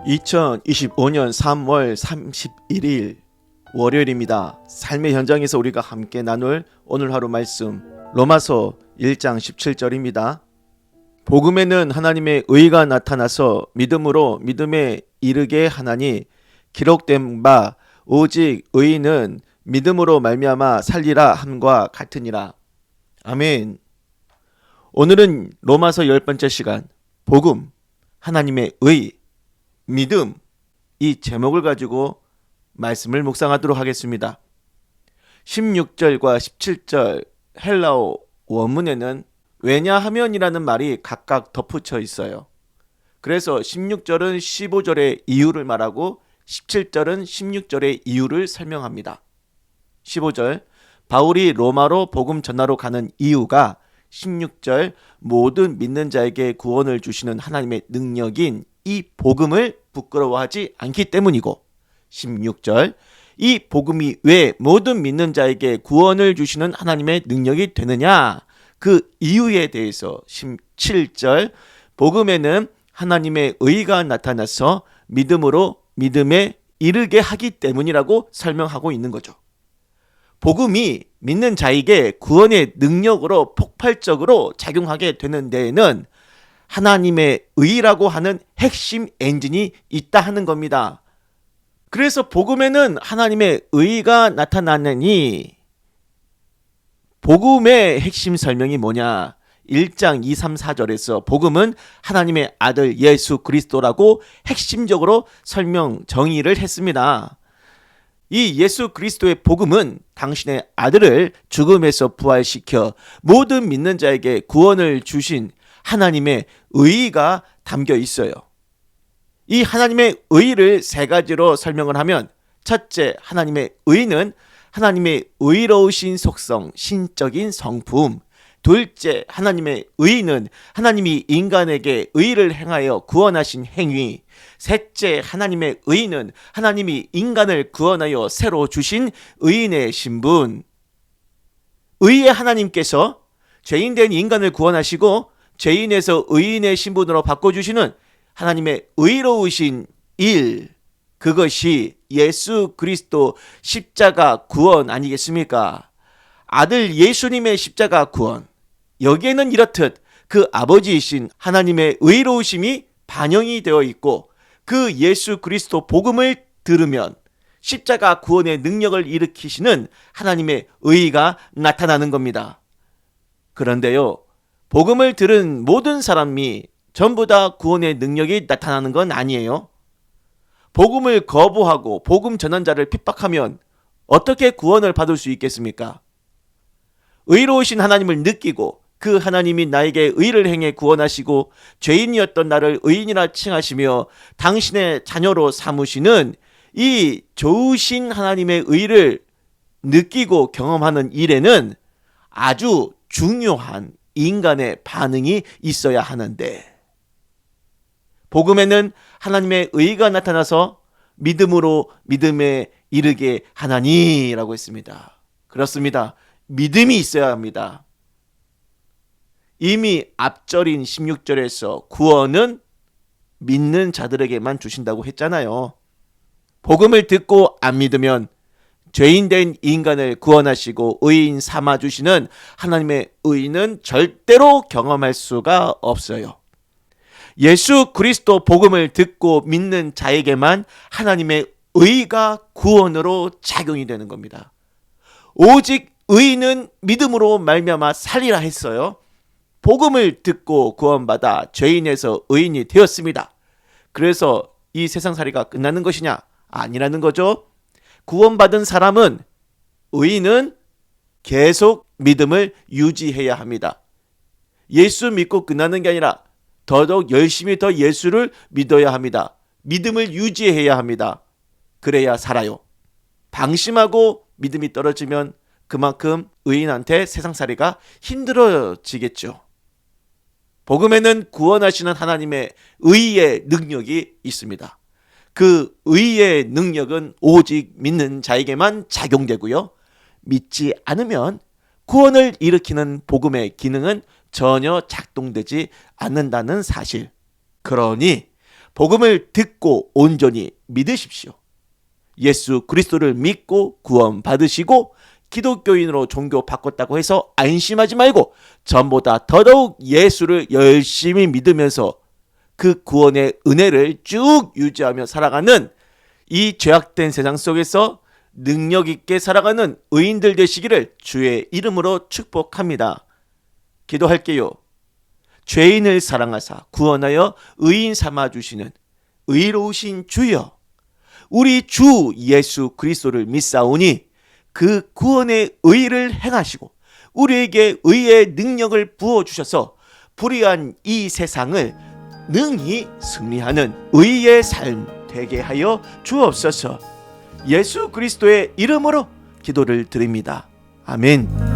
2025년 3월 31일 월요일입니다. 삶의 현장에서 우리가 함께 나눌 오늘 하루 말씀 로마서 1장 17절입니다. 복음에는 하나님의 의가 나타나서 믿음으로 믿음에 이르게 하나니 기록된 바 오직 의인은 믿음으로 말미암아 살리라 함과 같으니라. 아멘. 오늘은 로마서 10번째 시간 복음, 하나님의 의, 믿음, 이 제목을 가지고 말씀을 묵상하도록 하겠습니다. 16절과 17절 헬라어 원문에는 왜냐하면이라는 말이 각각 덧붙여 있어요. 그래서 16절은 15절의 이유를 말하고 17절은 16절의 이유를 설명합니다. 15절 바울이 로마로 복음 전하러 가는 이유가 16절 모든 믿는 자에게 구원을 주시는 하나님의 능력인 이 복음을 부끄러워하지 않기 때문이고 16절 이 복음이 왜 모든 믿는 자에게 구원을 주시는 하나님의 능력이 되느냐 그 이유에 대해서 17절 복음에는 하나님의 의가 나타나서 믿음으로 믿음에 이르게 하기 때문이라고 설명하고 있는 거죠. 복음이 믿는 자에게 구원의 능력으로 폭발적으로 작용하게 되는 데에는 하나님의 의라고 하는 핵심 엔진이 있다 하는 겁니다. 그래서 복음에는 하나님의 의가 나타나느니 복음의 핵심 설명이 뭐냐? 1장 2, 3, 4절에서 복음은 하나님의 아들 예수 그리스도라고 핵심적으로 설명 정의를 했습니다. 이 예수 그리스도의 복음은 당신의 아들을 죽음에서 부활시켜 모든 믿는 자에게 구원을 주신 하나님의 의가 담겨 있어요. 이 하나님의 의를 세 가지로 설명을 하면 첫째, 하나님의 의는 하나님의 의로우신 속성, 신적인 성품. 둘째, 하나님의 의는 하나님이 인간에게 의를 행하여 구원하신 행위. 셋째, 하나님의 의는 하나님이 인간을 구원하여 새로 주신 의인의 신분. 의의 하나님께서 죄인된 인간을 구원하시고 죄인에서 의인의 신분으로 바꿔주시는 하나님의 의로우신 일, 그것이 예수 그리스도 십자가 구원 아니겠습니까? 아들 예수님의 십자가 구원. 여기에는 이렇듯 그 아버지이신 하나님의 의로우심이 반영이 되어 있고 그 예수 그리스도 복음을 들으면 십자가 구원의 능력을 일으키시는 하나님의 의가 나타나는 겁니다. 그런데요, 복음을 들은 모든 사람이 전부 다 구원의 능력이 나타나는 건 아니에요. 복음을 거부하고 복음 전환자를 핍박하면 어떻게 구원을 받을 수 있겠습니까? 의로우신 하나님을 느끼고 그 하나님이 나에게 의를 행해 구원하시고 죄인이었던 나를 의인이라 칭하시며 당신의 자녀로 삼으시는 이 좋으신 하나님의 의를 느끼고 경험하는 일에는 아주 중요한 인간의 반응이 있어야 하는데 복음에는 하나님의 의가 나타나서 믿음으로 믿음에 이르게 하나니라고 했습니다. 그렇습니다. 믿음이 있어야 합니다. 이미 앞절인 16절에서 구원은 믿는 자들에게만 주신다고 했잖아요. 복음을 듣고 안 믿으면 죄인된 인간을 구원하시고 의인 삼아주시는 하나님의 의는 절대로 경험할 수가 없어요. 예수 그리스도 복음을 듣고 믿는 자에게만 하나님의 의가 구원으로 작용이 되는 겁니다. 오직 의인은 믿음으로 말미암아 살리라 했어요. 복음을 듣고 구원받아 죄인에서 의인이 되었습니다. 그래서 이 세상살이가 끝나는 것이냐? 아니라는 거죠. 구원받은 사람은 의인은 계속 믿음을 유지해야 합니다. 예수 믿고 끝나는 게 아니라 더더욱 열심히 더 예수를 믿어야 합니다. 믿음을 유지해야 합니다. 그래야 살아요. 방심하고 믿음이 떨어지면 그만큼 의인한테 세상살이가 힘들어지겠죠. 복음에는 구원하시는 하나님의 의의 능력이 있습니다. 그 의의 능력은 오직 믿는 자에게만 작용되고요. 믿지 않으면 구원을 일으키는 복음의 기능은 전혀 작동되지 않는다는 사실. 그러니 복음을 듣고 온전히 믿으십시오. 예수 그리스도를 믿고 구원 받으시고 기독교인으로 종교 바꿨다고 해서 안심하지 말고 전보다 더더욱 예수를 열심히 믿으면서 그 구원의 은혜를 쭉 유지하며 살아가는 이 죄악된 세상 속에서 능력 있게 살아가는 의인들 되시기를 주의 이름으로 축복합니다. 기도할게요. 죄인을 사랑하사 구원하여 의인 삼아주시는 의로우신 주여, 우리 주 예수 그리스도를 믿사오니 그 구원의 의를 행하시고 우리에게 의의 능력을 부어주셔서 불의한 이 세상을 능히 승리하는 의의 삶 되게 하여 주옵소서. 예수 그리스도의 이름으로 기도를 드립니다. 아멘.